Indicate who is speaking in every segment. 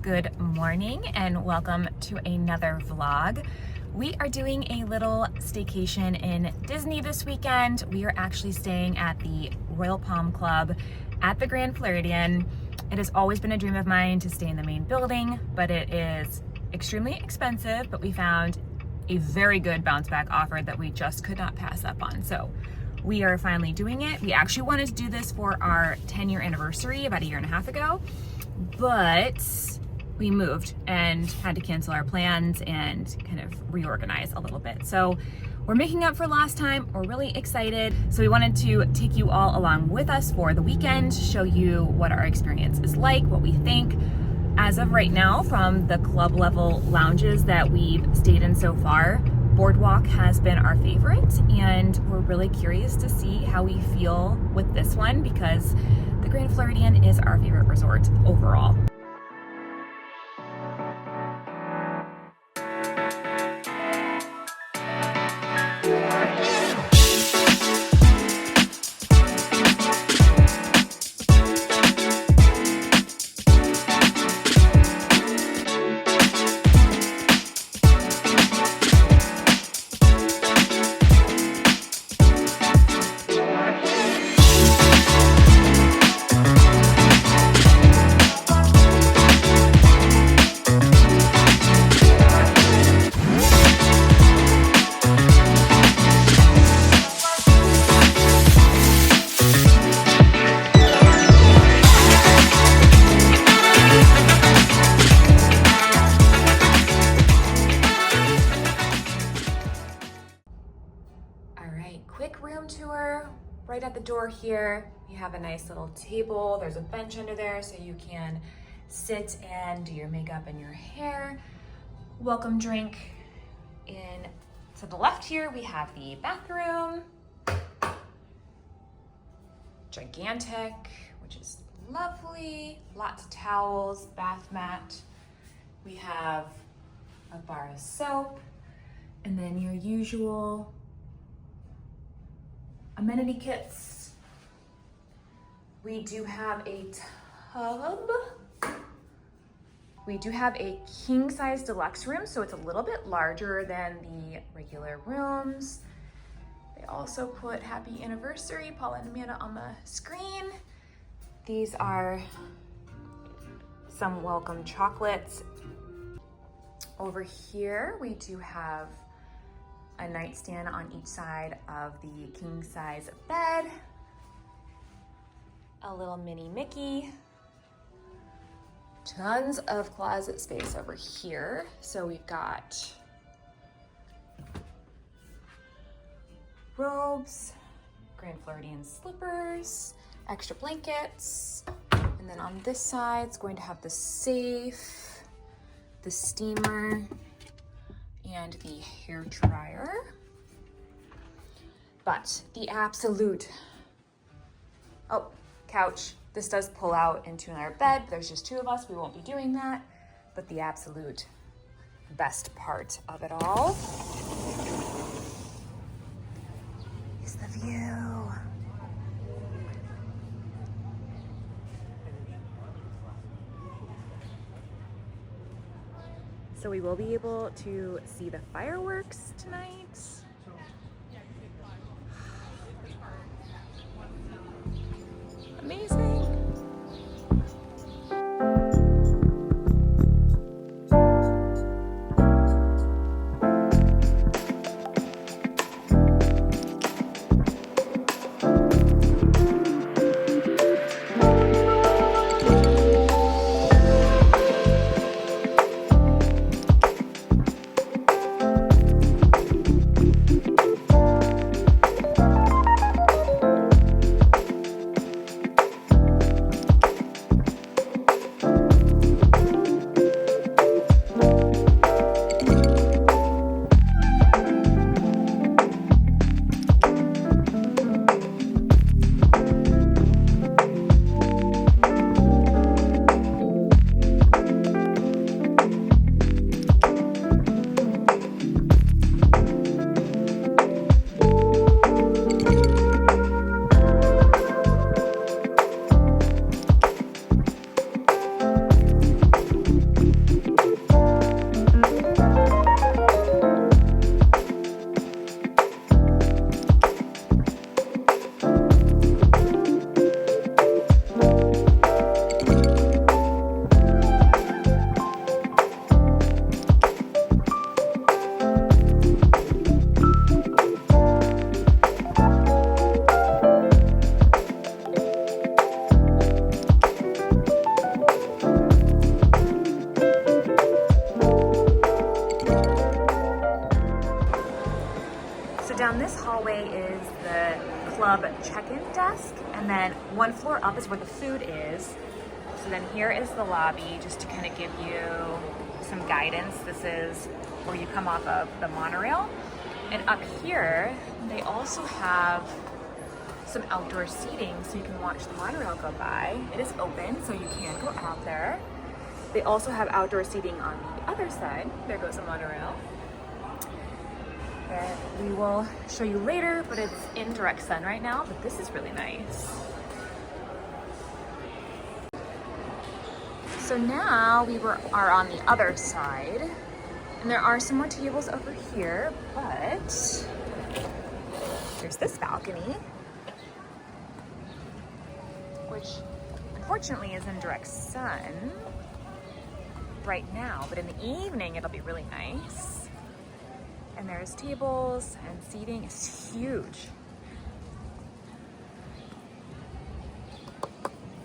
Speaker 1: Good morning and welcome to another vlog. We are doing a little staycation in Disney this weekend. We are actually staying at the Royal Palm Club at the Grand Floridian. It has always been a dream of mine to stay in the main building, but it is extremely expensive, but we found a very good bounce back offer that we just could not pass up on. So we are finally doing it. We actually wanted to do this for our 10-year anniversary about a year and a half ago, but we moved and had to cancel our plans and kind of reorganize a little bit. So we're making up for last time. We're really excited. So we wanted to take you all along with us for the weekend, show you what our experience is like, what we think. As of right now, from the club level lounges that we've stayed in so far, BoardWalk has been our favorite, and we're really curious to see how we feel with this one because the Grand Floridian is our favorite resort overall. Quick room tour right at the door here. You have a nice little table. There's a bench under there so you can sit and do your makeup and your hair. Welcome drink. In to the left here, we have the bathroom. Gigantic, which is lovely. Lots of towels, bath mat. We have a bar of soap, and then your usual amenity kits. We do have a tub. We do have a king size deluxe room, so it's a little bit larger than the regular rooms. They also put happy anniversary, Paula and Amanda, on the screen. These are some welcome chocolates. Over here, we do have a nightstand on each side of the king size bed, a little mini Mickey, tons of closet space over here. So we've got robes, Grand Floridian slippers, extra blankets, and then on this side it's going to have the safe, the steamer, and the hair dryer. But the absolute, couch. This does pull out into another bed. There's just two of us. We won't be doing that. But the absolute best part of it all is the view. So we will be able to see the fireworks tonight. Amazing. hallway is the club check-in desk, and then one floor up is where the food is. So then here is the lobby, just to kind of give you some guidance. This is where you come off of the monorail. And up here, they also have some outdoor seating so you can watch the monorail go by. It is open, so you can go out there. They also have outdoor seating on the other side. There goes the monorail. That we will show you later, but it's in direct sun right now, but this is really nice. So now are on the other side, and there are some more tables over here, but there's this balcony, which unfortunately is in direct sun right now, but in the evening it'll be really nice. And there's tables and seating. It's huge.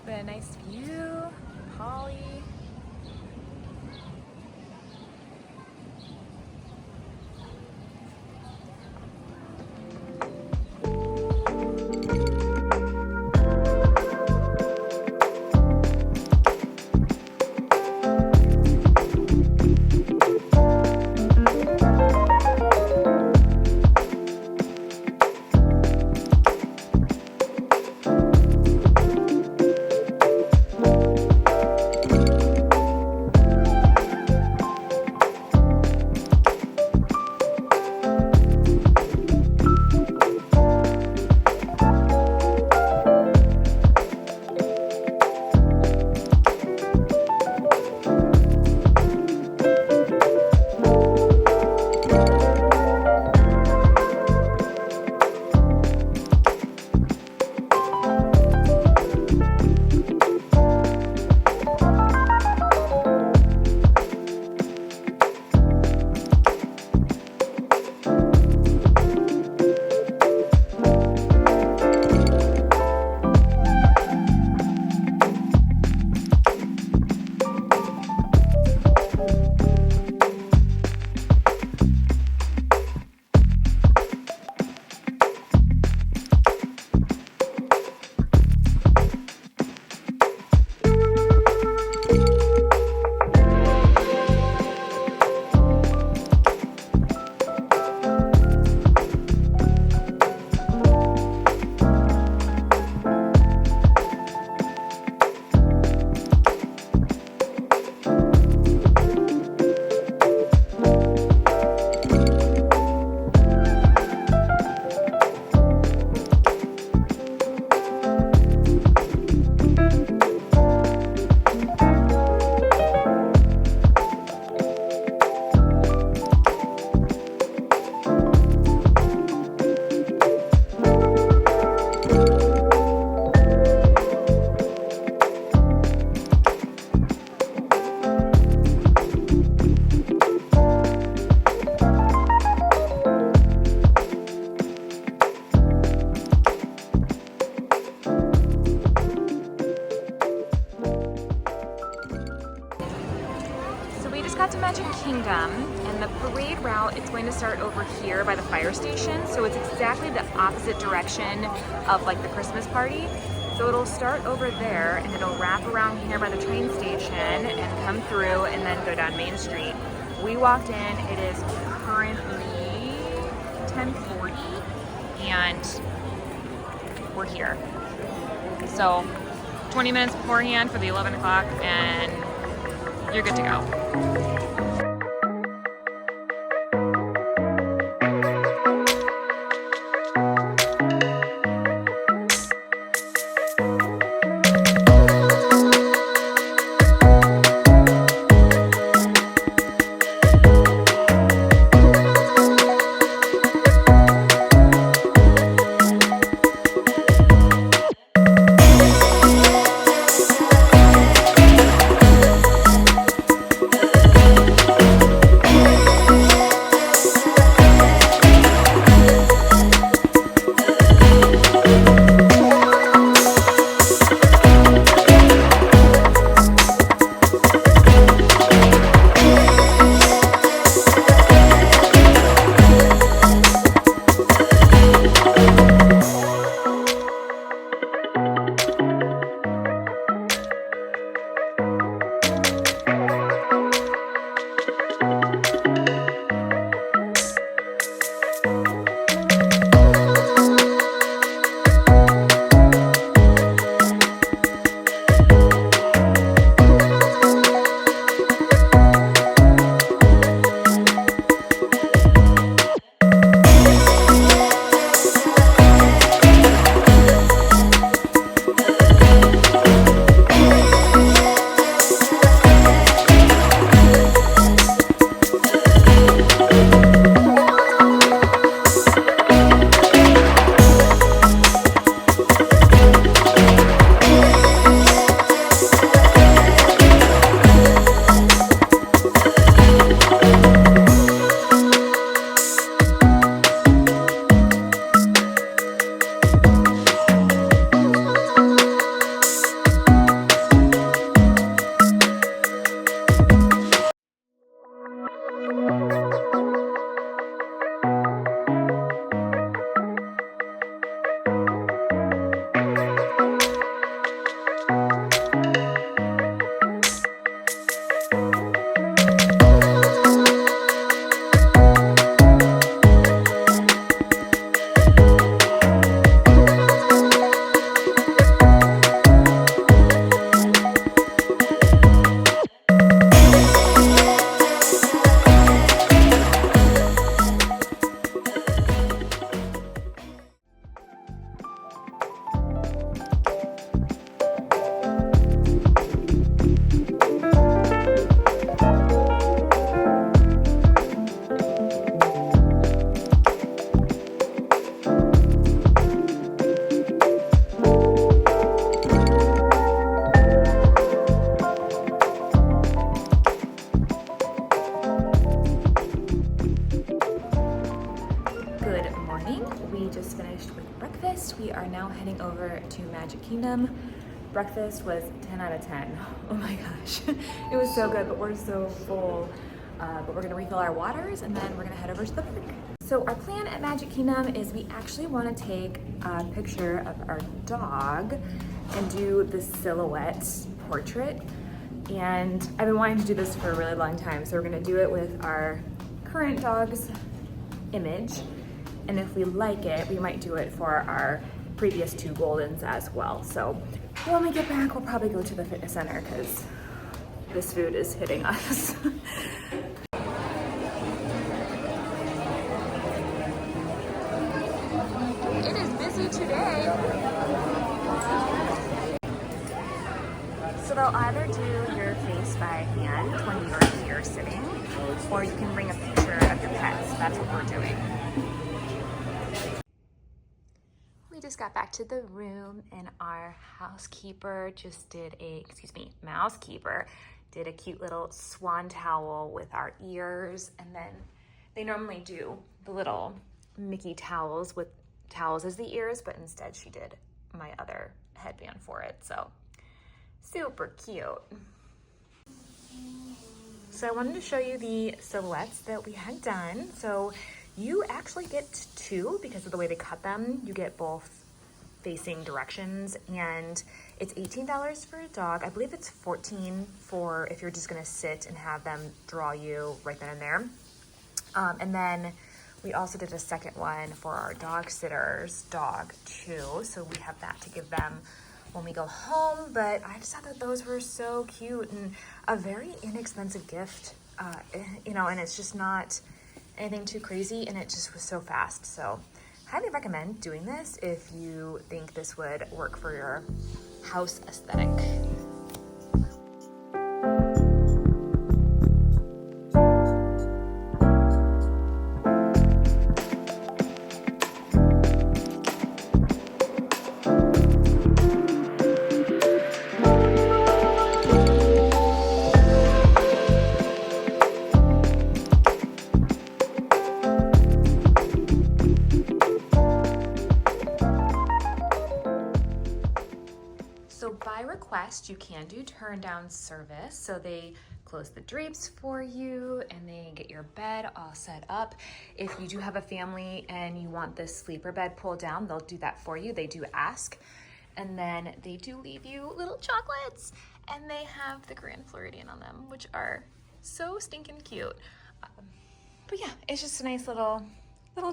Speaker 1: But a nice view, Holly. Kingdom, and the parade route, it's going to start over here by the fire station, so it's exactly the opposite direction of like the Christmas party. So it'll start over there and it'll wrap around here by the train station and come through and then go down Main Street. We walked in, it is currently 10:40 and we're here. So 20 minutes beforehand for the 11 o'clock and you're good to go. now heading over to Magic Kingdom. Breakfast was 10 out of 10. Oh my gosh, it was so good, but we're so full. But we're gonna refill our waters and then we're gonna head over to the park. So our plan at Magic Kingdom is we actually wanna take a picture of our dog and do the silhouette portrait. And I've been wanting to do this for a really long time. So we're gonna do it with our current dog's image. And if we like it, we might do it for our previous 2 Goldens as well. So when we get back, we'll probably go to the fitness center because this food is hitting us. It is busy today. So they'll either do your face by hand when you're here sitting, or you can bring a picture of your pets. That's what we're doing. We just got back to the room and our housekeeper just did mousekeeper did a cute little swan towel with our ears, and then they normally do the little Mickey towels with towels as the ears, but instead she did my other headband for it, so super cute. So I wanted to show you the silhouettes that we had done. So you actually get 2 because of the way they cut them. You get both facing directions, and it's $18 for a dog. I believe it's $14 for if you're just gonna sit and have them draw you right then and there. And then we also did a second one for our dog sitter's dog too. So we have that to give them when we go home, but I just thought that those were so cute and a very inexpensive gift, you know, and it's just not anything too crazy, and it just was so fast. So highly recommend doing this if you think this would work for your house aesthetic. You can do turn down service, so they close the drapes for you and they get your bed all set up. If you do have a family and you want this sleeper bed pulled down, they'll do that for you. They do ask, and then they do leave you little chocolates, and they have the Grand Floridian on them, which are so stinking cute. But yeah, it's just a nice little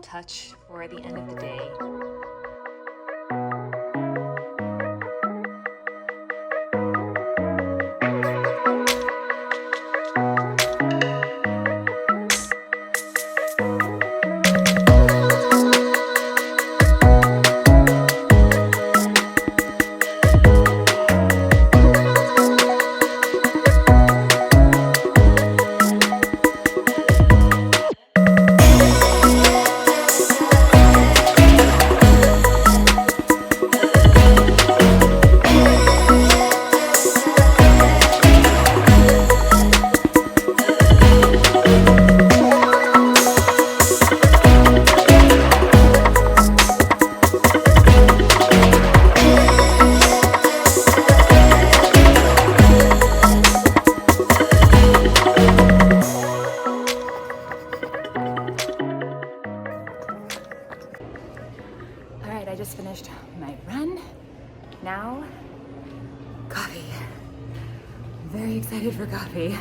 Speaker 1: touch for the end of the day. I just finished my run. Now, coffee. I'm very excited for coffee.